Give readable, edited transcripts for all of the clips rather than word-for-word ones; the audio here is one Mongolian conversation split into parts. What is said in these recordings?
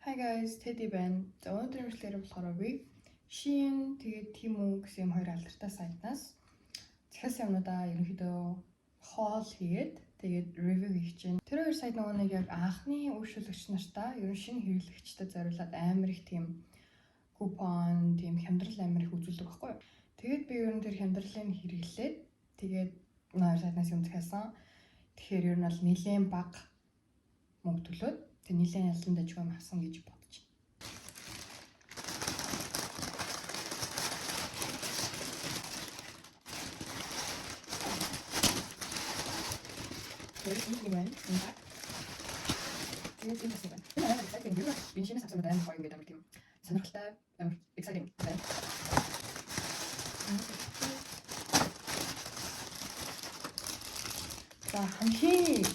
Hi guys, Teddy байна. За өнөөдрийн бичлэгээр болохоор би Shein тэгээд Temu гэсэн юм хоёр алдартай сайтнаас захиалсан юмнуудаа ерөнхийдөө haul хийгээд тэгээд review хийж чинь. Тэр хоёр сайт нөгөө нэг яг анхны үйлчлэгч нартаа ерөн шинэ хэрэглэгчдэд зориулаад амар их тийм купон, тийм хямдрал амар их үзүүлдэг байхгүй юу. Тэгээд би ерөн тэр хямдралыг хэрэглээд тэгээд нөгөө сайтнаас юм захиалсан. Тэгэхээр ер нь бол нэлээд бага мөнгө төлөөд тэг нэлээд ялсан дэж юм авсан гэж бодож байна. Тэр их юм байна. Тэгээд энэ хэсэг байна. Энэ амар exciting юм байна. Би шинэ савсан байна хоёр гэдэг амар тийм сонирхолтой амар exciting байна. За хамгийн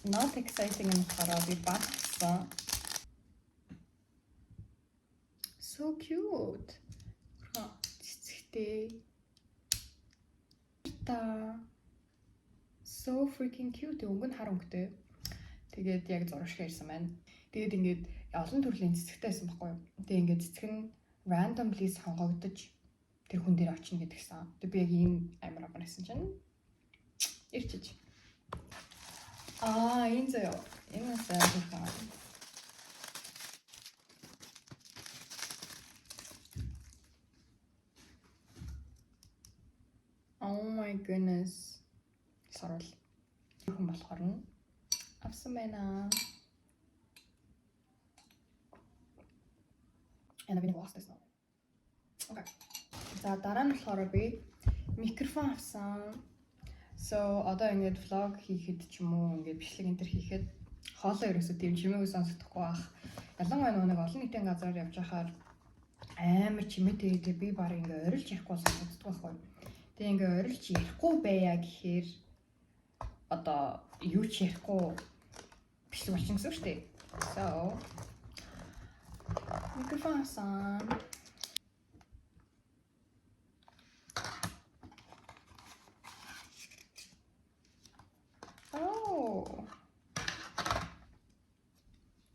not exciting юм болохоор би багсан. So cute. Цэцэгтэй. So freaking cute. Өнгө нь хар өнгөтэй. Тэгээд яг зурагшгаа ирсэн байна. Тэгээд ингээд олон төрлийн цэцэгтэй байсан байхгүй юу. Тэгээд ингээд цэцэг нь randomly сонгогдож тэр хүн дээр очино гэдгсэн. Тэгээд би яг ийм амар авсан чинь ирчиж. Энэ зөө. Энэ сайн. Oh my goodness. Сорол. Хүн болохоор нь авсан байна. Энэ би нэг уустай. Окей. За дараа нь болохоор би микрофон авсан. So одоо ингээд vlog хийхэд ч юм уу ингээд бичлэг энэ төр хийхэд хоолой ерөөсөө тийм чимээгүй сонсохдохгүй байх. Ялангуяа нэг олон нийтийн газар явж байхаар амар чимээтэй би баг ингээд орилж ярихгүй сонсогддог байхгүй. Тэгээ ингээд орилж ярихгүй байя гэхээр одоо юу ч ярихгүй бичлэг болчихно гэсэн үг шүү дээ. So микрофон авсан.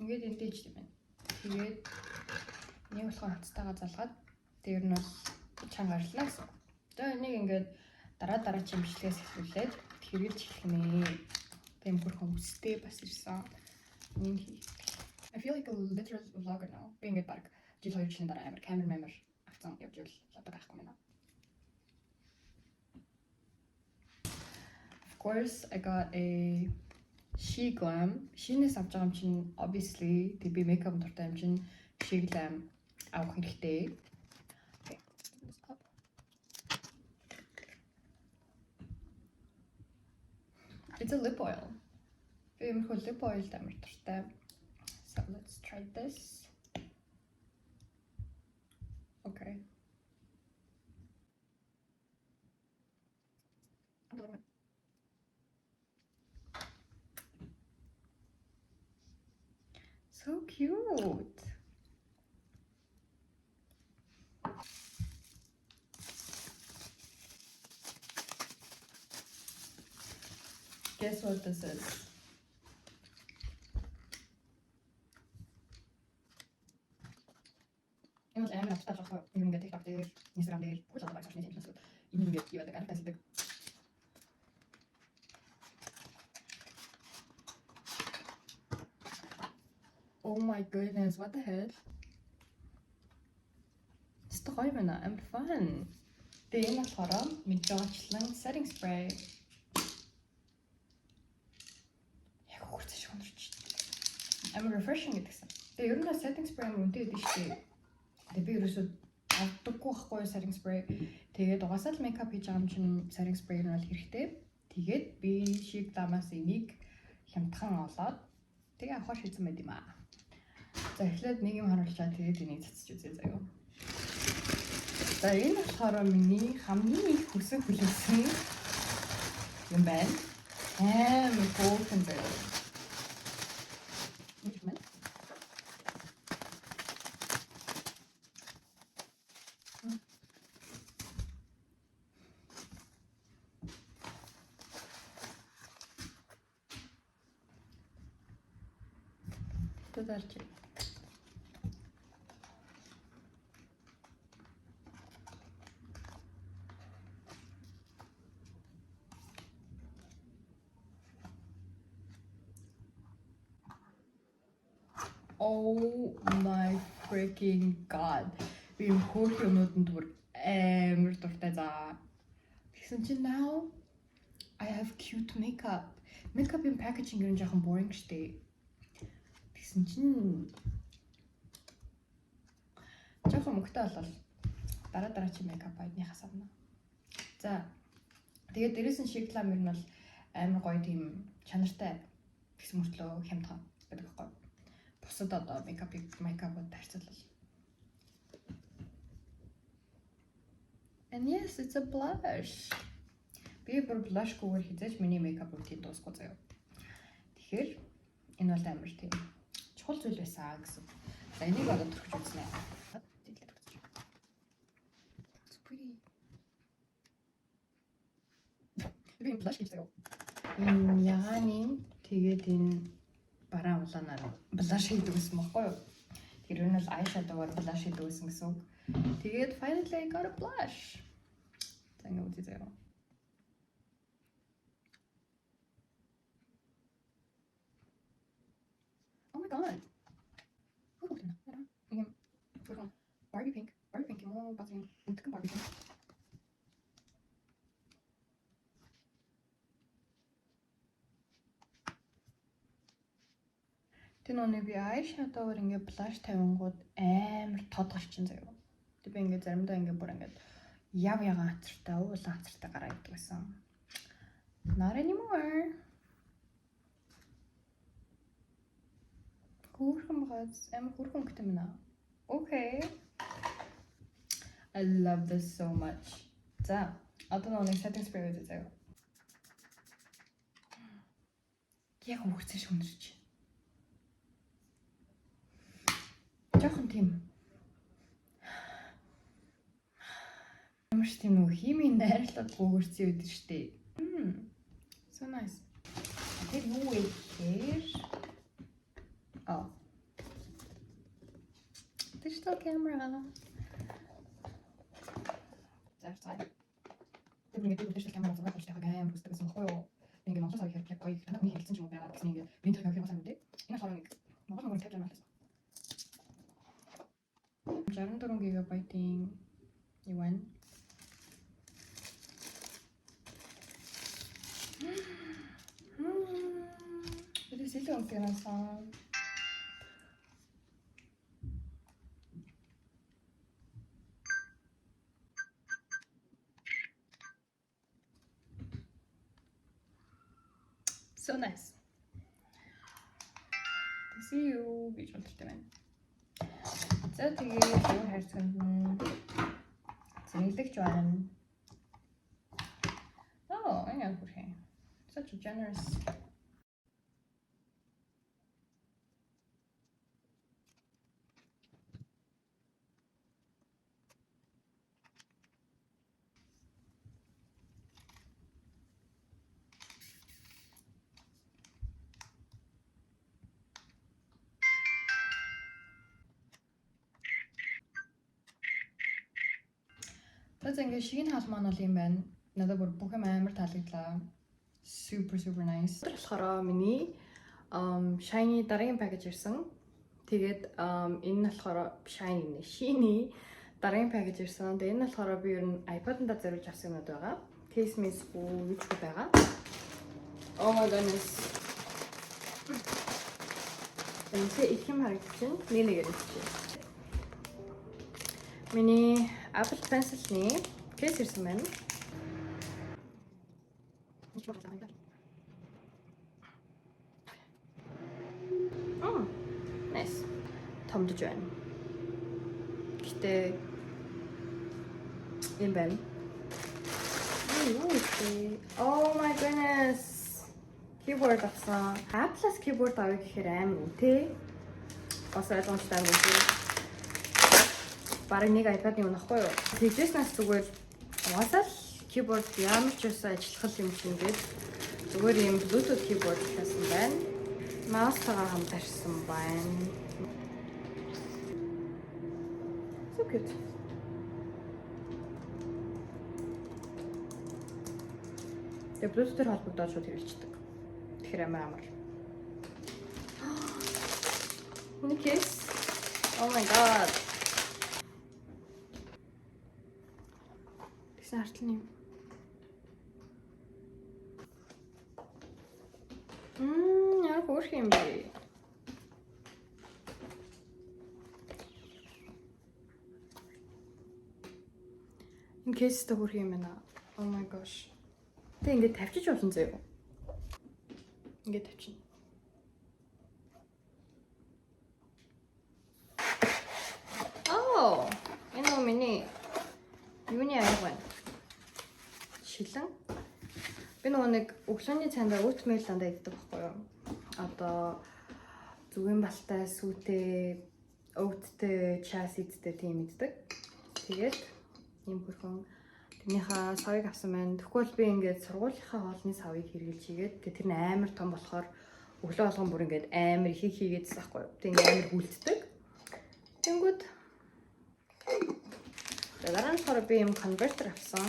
Ингээд энэ дэжтэй байна. Тэгээд нэг болохоор хацтайгаа залгаад дээр нь бол чанга арилна гэсэн. За энийг ингээд дараа чимшлээс эхлүүлээд хэрэгж эхлэх нэ. Тийм бүрхэн үстэй бас ирсэн. Энийг хийх. I feel like a literal vlogger now. Би ингээд баг жил 2 жилийн дараа амар камер авсан явж ивэл одоо байхгүй мэнэ. Of course, I got a She Glam. Shein-ээс авч байгаа юм чинь obviously тэг би makeup дуртай юм чинь She Glam авах хэрэгтэй. Okay. It's a lip oil. Би ямар lip oil амар дуртай. So let's try this. Okay. So cute. Guess what this is? Энэ л амар автай жоо юм ингээд TikTok дээр, Instagram дээр бүх л багш хийж байна. Энэ ингээд юу гэдэг альтасдаг. Oh my goodness, what the hell? Стой байна. I'm fun. Тэгээ энэ болохоор мэдээчлэн setting spray. Яг хурц шиг унарч. I'm refreshing гэдгсэн. Тэгээ ер нь setting spray юм үнэтэй гэдэг шүү дээ. Тэгээ би ерөөсөө авдаггүй байхгүй setting spray. Тэгээд угаасаа л makeup хийж байгаа юм чинь setting spray нь бол хэрэгтэй. Тэгээд би She Glam-аас энийг хямдхан олоод тэгээ авах шийдсэн байт юм аа. За эхлээд нэг юм харуулчаа тэгээд энийг цацж үзье заяа. За энэ болохоор миний хамгийн их хүлээсэн юм байна. Хөөхөн заяа. Тэтэлж Oh my freaking god. Би хөөх юмнууданд бүр амар дуртай заа. Тэгсэн чинь now I have cute makeup. Makeup-ийн packaging ер нь жоохон boring штэ. Тэгсэн чинь жоохон мөнгөтэй болол дараа чи makeup байдныхаас авна. За тэгээд дээрээс нь шиглам ер нь бол амар гоё тийм чанартай гэсэн мөртлөө хямдхан байдаг байхгүй. Бусад одоо makeup-ууд харьцуулбал. And yes, it's a blush. Би бүр blush-гүйгээр хизээж миний makeup routine дуусахгүй заяа. Тэгэхээр энэ бол амар тийм чухал зүйл байсан гэсэн. За энийг одоо төрөж үзнэ. It's pretty. Би blush хийж байгаа. Энэ ягааны тэгээд энэ бараан улаанаар blush хийдэг гэсэн мөхгүй юу? Тэр нь бол eyeshadow-оор blush хийдэг гэсэн үг. Тэгээд finally I got a blush. За ингэ үзье заяа. Oh my god. Hoe goed is dat? Ja. Ik heb Barbie pink. Barbie pink юм уу? Базын үнтгэн Barbie pink. Тэр нүг би eyeshadow-оор ингээ blush тавингууд амар тодголч чинь заяа. Тэг би ингээ заримдаа ингээ бүр ингээ яв ягаан хацартай, уулан хацартай гараа идэг байсан. Not anymore. Хүрхэн бац, амар хүрхэн өнгөтэй мэнэ. Okay. I love this so much. За, одоо нэг setting spray үзье заяа. Яг хөвгцэн шиг өнөрч. Жохон тийм. Ямар ч тийм нэг химийн найрлаад гүгэрцэн үүдэн штэ. So nice. Тэр юу вэ гэхээр oh. Digital camera. Зайцаа. Тэр digital camera зураг авч байгаа юм үздэг гэсэн хоо юу. Ингээ монтаж авах хэрэг гоё танаа хүний хэлсэн ч юм уу байгаа гэсэн ингээ винтер камера сайн үү? Энэ болохоор нэг Монгол тавьж байгаа юм. 64 GB-ийн юу вэ? Это сильно интересно. So nice. See you. Гэж бодолтой байна. За тэгээд юу хайрцагт зэрэглэгч байна. Oh, I know okay. Such a generous. Тэс ингээ шигний хаал маань бол юм байна. Надад бүр бүх юм амар таалагдлаа. Super nice. Тэр болохоор миний shiny дараагийн package ирсэн. Тэгээд энэ нь болохоор shiny дараагийн package ирсэн. Тэгээд энэ нь болохоор би ер нь iPad-д зориулж авсан юмуд байгаа. Case miss юу ч байгаа. Oh my goodness. Энэ их юм харагдчихэв. Нэгээр ирсэн. Миний Apple Pencil-ний case ирсэн байна. Nice. Томдож байна. Гэтэ юм байна. Oh my goodness. Keyboard авсан. Apple-аас keyboard авах гэхээр амар үнэтэй. Бас ойлгомжтой юм үү? Бараг нэг iPad-ийн унахгүй юу? Тэгжээснээс зүгээр угаасаа л keyboard ямар ч үсэн ажиллах юм шиг ингээд зүгээр юм Bluetooth keyboard гэсэн байна. Маустайгаа хамтарсан байна. So cute. Тэгээ Bluetooth-ээр холбогдоод шууд хэрэглэждэг. Тэгэхээр амар. Any kiss? Oh my god. Тэгсэн хартал юм. Яг хөөрх юм бэ. Энэ кейстэй хөөрх юм байна. Oh my gosh. Тэ ингээд тавьчих болно зөө. Ингээд тавьчих. Oh, энэ миний юуны аяг байна. Шилэн. Би нэг өглөөний цайндаа oatmeal дандаа иддэг байхгүй юу? Одоо зүгэн балтай, сүтэй, oatтэй, chia seedтэй тийм иддэг. Тэгээд ийм хөрхөн тэрнийхээ савыг авсан байна. Тэгвэл би ингээд сургуулийнхаа хоолны савыг хэрэглэж хийгээд тэр нь амар том болохоор өглөө болгон бүр ингээд амар их хийгээдсэн байхгүй юу? Тэг ингээд амар хүлддэг. Тэнгүүд дараа нь болохоор би ийм конвертер авсан.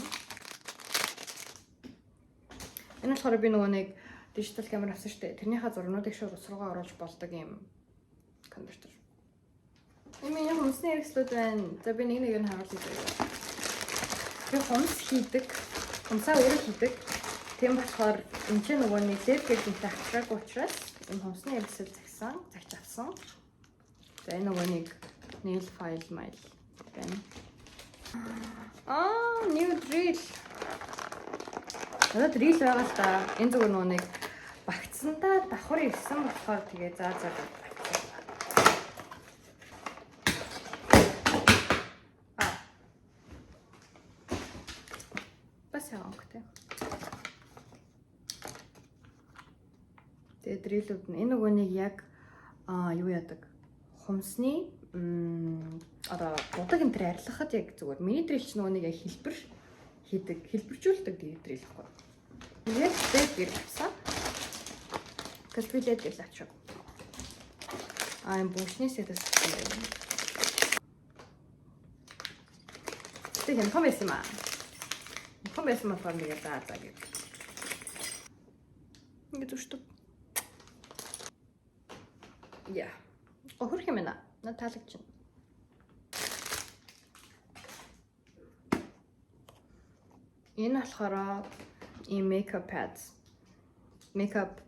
Энэ болохоор би нөгөө нэг дижитал камер авсан шүү дээ. Тэрнийхээ зургуудыг шууд ус руугаа оруулж болдог ийм конвертер. Энэ миний хүмүүсийн хэрэгслүүд байна. За би нэг нь харуулъя заяа. Би хумс хийдэг. Хумсаа өөрөө хийдэг. Тийм болохоор энэ ч нөгөө нэг лед гэж нэг ахраг учраас энэ хумсны хэрэгсэл загч авсан. За энэ нөгөө нэг nail file mail байна. New drill. Одоо drill байгаа л да. Энэ зүгээр нөгөө нэг багцсандаа давхар ирсэн болохоор тэгээ заа. Бас яах вэ? Тэгээ дриллүүд нь энэ нөгөө нэг яг юу яадаг? Хумсны одоо будаг энэ төр арилгахад яг зүгээр миний дрил ч нөгөө нэг яг хэлбэр хийдэг, хэлбэржүүлдэг дрил байхгүй. Тэгээд бэд гэр авсан. Калькулят гэж авчих. Энэ бүшний сэтээс байна. Тэг юм байсан маа. Хүмүүс болохоор нэг заа гэх. Ингээд зүшдэг. Яа. Хөрх юм байна. Над таалагч. Энэ болохоор ийм makeup pads. Makeup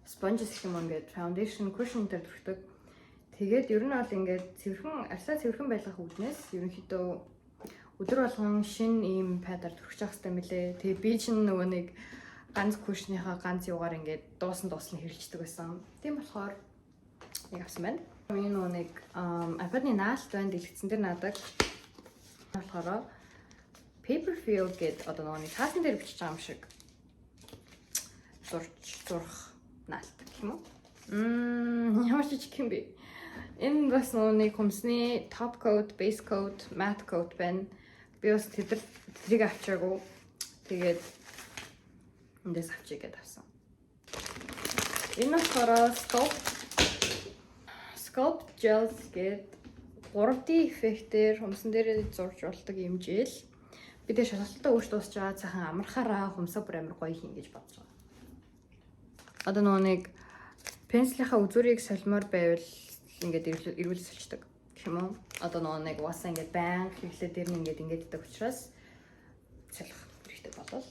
sponges гэх юм ингээд foundation cushion дээр төрхдөг. Тэгээд ер нь бол ингээд арьсаа цэвэрхэн байлгах үүднээс ерөнхийдөө өдөр болгон шин ийм падаар төрчих хэвээр мөлий. Тэгээ би чинь нөгөө нэг ганц кушныхаа ганц югаар ингээд дуусан хэрэлждэг байсан. Тийм болохоор нэг авсан байна. Энэ нөгөө нэг iPad-ны наалт байна дэлгэцэн дээр наадаг. Болохоор paper fill гэдэг одоо нөгөө нэг хаасан дээр бичиж байгаа юм шиг зурх наалт гэх юм уу? Ямар ч юм бэ? Энэ бас нөгөө нэг хумсны top coat, base coat, matte coat байна. Би бас тэрийг авчаагүй. Тэгээд эндээс авчиг гэдээ авсан. Энэ болохоор Sculpt Gels гэдэг 3D эффектээр хумсан дээр зурж болдог юм жил. Би тэр шалгалтаа өөрт дуусч байгаа цахан амархаараа хумсаа бүр амар гоё хийн гэж бодож байгаа. Одоо нөгөө нэг пенслийнхаа үзүүрийг солимоор байвал ингээд эргүүлсэлчдэг гэх юм уу? Одоо нөгөө нэг угаасаа ингээд баян хэвлээ дээр нь ингээд идэх учраас солих хэрэгтэй болол.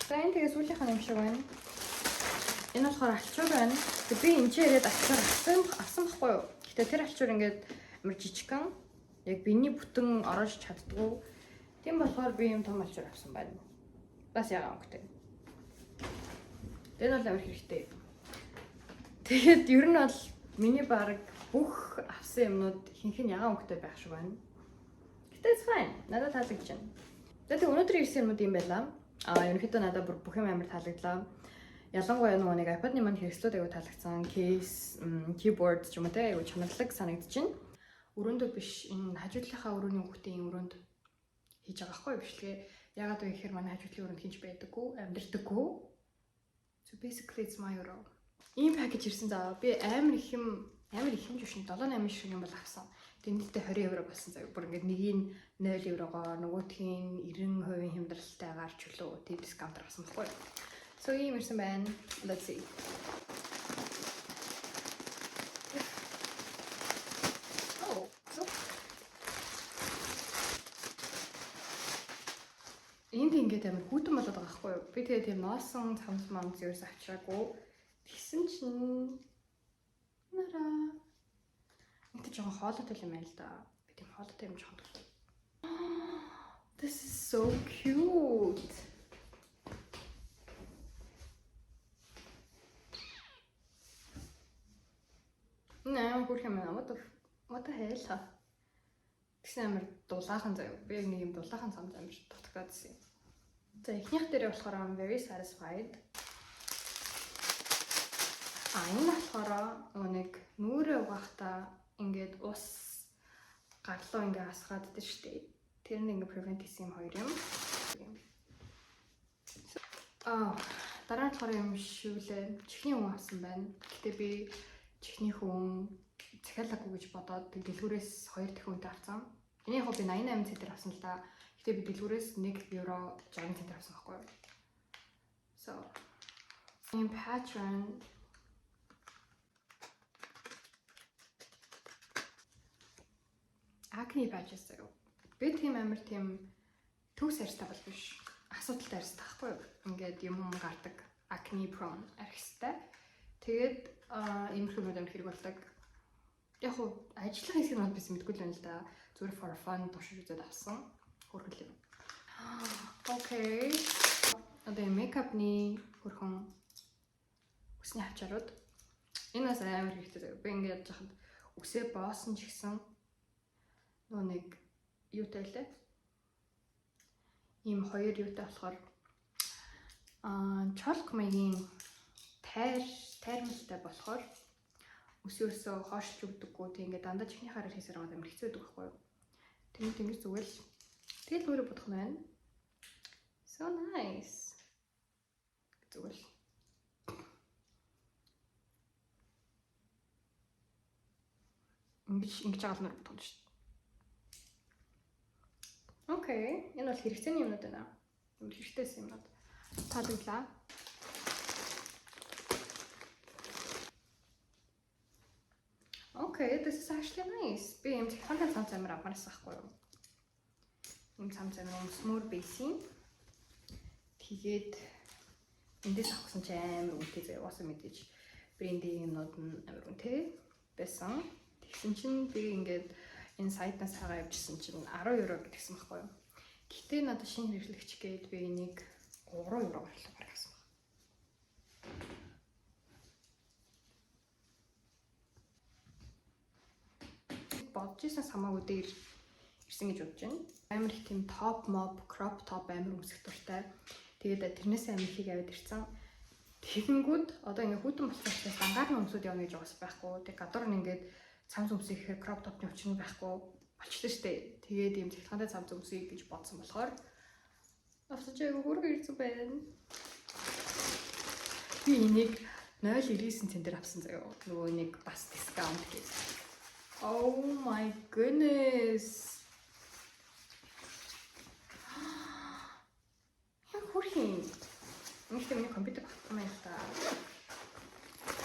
За энэ тэгээ сүүлийнхаа юм шиг байна. Энэ болохоор алчуур байна. Би энэ ч яриад алчуур авсан байхгүй юу? Гэтэ тэр алчуур ингээд амар жижигхан яг биений бүтэн ороож чаддгүй. Тийм болохоор би юм том алчуур авсан байна. Бас яагаад өнгөтэй. Энэ бол амар хэрэгтэй. Тэгээд ер нь бол миний баг бүх авсан юмнууд хинхэн ягаан өнгөтэй байх шиг байна. Гэтэ it's fine. Надад таалагдж байна. Тэгээд өнөөдрийн ирсэн юмуд юм байлаа. Ерөнхийдөө надад бүх юм амар таалагдлаа. Ялангуяа нэг iPad-ны маань хэрэгслүүд аягүй таалагдсан. Case, keyboard ч юм уу те аягүй чанарлаг санагдчихэв. Өрөөндөө биш энэ хажуудлынхаа өрөөний хүүхдийн өрөөнд хийж байгаа хгүй бичлэгээ. Ягаад вэ гэхээр манай хажуудлын өрөөнд хинж байдаггүй, амьдэрдэггүй. So basically it's my euro. Ийм пакэж ирсэн заа. Би амар их юм жишээ 7-8 шиг юм бол авсан. Тэнэлтэй 20 евро болсон заа. Бүр ингээд нэгийг 0 еврогоор нөгөөтхийн 90% хямдралтайгаар чөлөө тийм дискаунт авсан байхгүй. So ийм ирсэн байна. Let's see. Энд ингээд амар хүүтэн болоод байгаа байхгүй юу? Би тэгээд тийм ноолсон цамц мамц ерөөс авчираагүй. Тэгсэн чинь нараа. Энд жоохон хоолойтой юм байл да. Би тийм хоолойтой юм жоохон. This is so cute. Nee, бүр юм аа. What the hell? Тэгсэн амар дулаахан заяа. Би яг нэг юм дулаахан цамц амар дутагдсан юм. За эхнийх дээр болохоор I'm very satisfied. Энэ болохоор нэг нүрээ угаахта ингээд ус гарлуу ингээ асгааддаг штеп. Тэр нь ингээ prevent хийсэн юм хоёр юм. Дараа нь болохоор юм шивлээ. Чихний хүн авсан байна. Гэтэ би чихний хүн захиалаагүй гэж бодоод дэлгүүрээс 2 дахин үнэтэй авсан. Энийг яг би 88 центээр авсан л да. Гэтэ би дэлгүүрээс 1 евро 60 центээр авсан байхгүй юу. So, in pattern acne patches заяа. Би тийм амар тийм төгс арьстай бол биш. Асуудалтай арьстай байхгүй юу. Ингээд юм гардаг acne prone арьстай. Тэгээд иймэрхүү юм хэрэг болдог. Яг хуу ажиллах хэсэг нь байсан мэдгүй л байна л да. Зүгээр for fun туршиж үзээд авсан. Хөргөл юм. Окей. Одоо мейкапны хөрхөн үсний хавчаарууд. Энэ бас амар хэрэгтэй заяа. Би ингээд яж хахад үсээ боосон ч гэсэн нэг юутай лээ. Ийм хоёр юутай болохоор чолк маягийн тайрмалтай болохоор өсөөсөө хоошч өгдөггүй тийм ингээд дандаа чихний хараар хийсээр байгаа юм хэцүү байдаг байхгүй юу. Тэнгis зүгэл тэгэл өөрөө бодох нь байна. So nice. Зүгэл. Ингэж байгаа л бодох шүү дээ. Окей. Энэ бол хэрэгцээний юмнууд байна. Ямар хэрэгтэйсэн юмнууд. Таалаглаа. Okay, this is actually nice. Би юм техникийн цамц амар авмаарсан байхгүй юу? Юм цамц амар өмсмөр байсан. Тэгээд эндээс авсан ч амар үнэтэй заяа. Уусаа мэдээж брендийн юмнууд нь амар үнэтэй байсан. Тэгсэн чинь би ингээд энэ сайтнаас хагаа явжсэн чинь 10 евро гэсэн байхгүй юу? Гэтэ надад шинэ хэрэглэгч гээд би энийг 3 евро гаргасан баг. Бодож ирсэн хамаагүй дээр ирсэн гэж бодож байна. Амар их тийм топ моb, crop top амар өмсөх дуртай. Тэгээд тэрнээс амар их аваад ирсэн. Тэгэнгүүт одоо ингээ хүүтэн болохоос дангаар нь өмсөд явна гэж уус байхгүй. Тэг гадуур нь ингээд цамц өмсөх гэхээр crop top-ны учир нь байхгүй болчихлоо шүү дээ. Тэгээд ийм цэгцгантай цамц өмсөе гэж бодсон болохоор авсаж айгуур ирсэн байна. Би энийг 0.99 центээр авсан заяа. Нөгөө нэг бас дискаунт гэж. Oh my goodness. Яг хөрхийн. Нэг тийм компьютер багтсан байх та.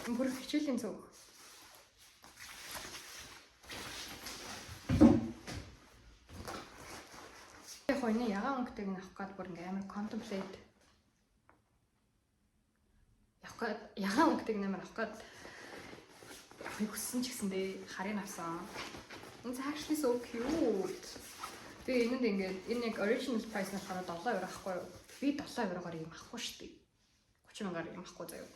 Бүр хичээлийн зөв. Яг хойно ягаан өнгөтэйг нь авах гээд бүр ингээм амар contemplate. Ягаан өнгөтэйг нэмэр авах гээд хүссэн ч гэсэндээ харыг авсан. It's actually so cute. Би энэнд ингээд энэ яг original price нь болохоор 7 евро авахгүй юу? Би 7 евроор юм авахгүй шүү дээ. 30 мянгаар юм авахгүй заяа.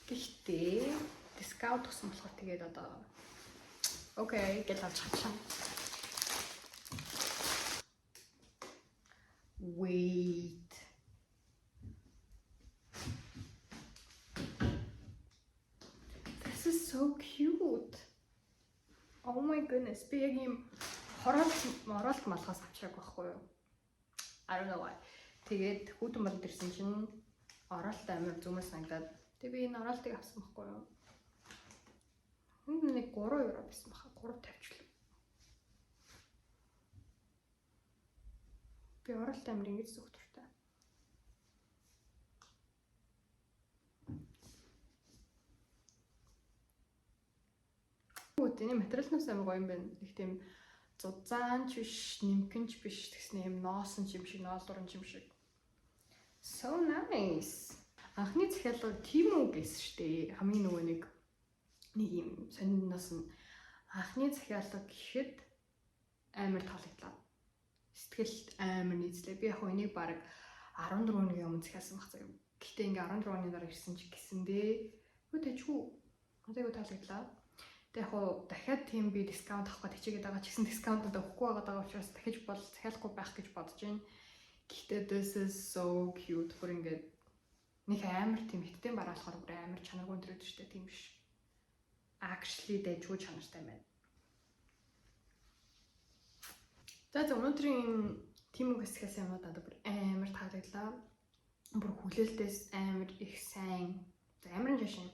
Гэхдээ discount өгсөн болохоор тэгээд одоо окей гэж авч чадсан. Wait. This is so cute. Oh my goodness. Би яг юм оролт малгаас авчираагүй байхгүй юу? I don't know why. Тэгээд хүүтэн болд ирсэн чинь оролт амар зүмээс санагдаад тэгээд би энэ оролтыг авсан байхгүй юу? Нэг 3 евро байсан баха. 3.50 л. Би оролт амар ингэж зүг туртай. Үүний материалнаас амар гоё юм байна. Их тийм зузаан ч биш, нимкэнч биш гэсэн юм ноосон юм шиг, ноолдуран юм шиг. So nice. Анхны захиалга Тиму гэсэн штэ. Хамгийн нөгөө нэг юм сониноос нь анхны захиалга гэхэд амар таалагдлаа. Сэтгэл амар нийцлээ. Би яг энийг баг 14 өдрийн өмнө захиалсан баг заяа. Гэхдээ ингээ 14 өдрийн дараа ирсэн ч гэсэндээ хөө тэжгүй. Надад таалагдлаа. Тэг яг дахиад тийм би дискаунт авах гэж хичээгээд байгаа ч гэсэн дискаунтод өгөхгүй байгаа учраас дахиж бол захиалахгүй байх гэж бодож байна. Гэхдээ this is so cute. Бүр ингээд нэг амар тийм хиттэн бараалахаар бүр амар чанаргүй өндөр өдөртэй тийм биш. Actually дэжгүй чанартай байна. За өнөөдрийн тийм үгс хэсгээс юм надад бүр амар таалагдлаа. Бүр хүлээлтээс амар их сайн. Амар жашин.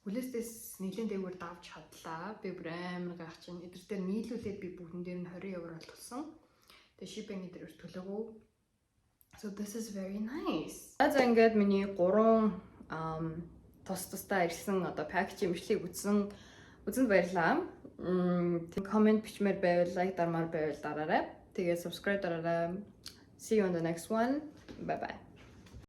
Хүлээлтээс нэлээд дээгүүр давж чадлаа. Би бүр амар гайхаж байна. Эдгээр дээр нийлүүлээд би бүгдэн дээр нь 20 евро төлсөн. Тэгээ шипинг дээр төлөөгүй. So this is very nice. За ингээд миний 3 тусдаа ирсэн одоо пакэж имжлийг үзэнд баярлалаа. Comment бичмээр байвал, лайк дармаар байвал дараарай. Тэгээ subscribe дараарай. See you on the next one. Bye bye.